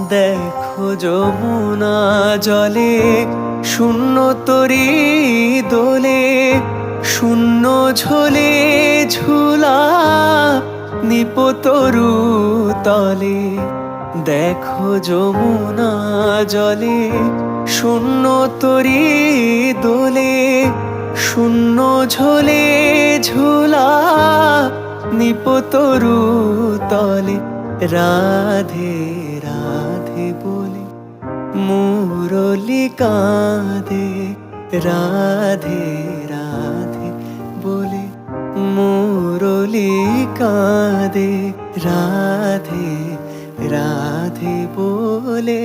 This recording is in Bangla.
দেখো যমুনা জলে শূন্য তরি দোলে, শূন্য ঝোলে ঝুলা নিপতরু তলে। দেখো যমুনা জলে শূন্য তরি দোলে, শূন্য ঝোলে ঝুলা নিপতরু তলে। রাধে রাধে বলে মুরলি কাঁদে, রাধে রাধে বলে মুরলি কাঁদে, রাধে রাধে বলে।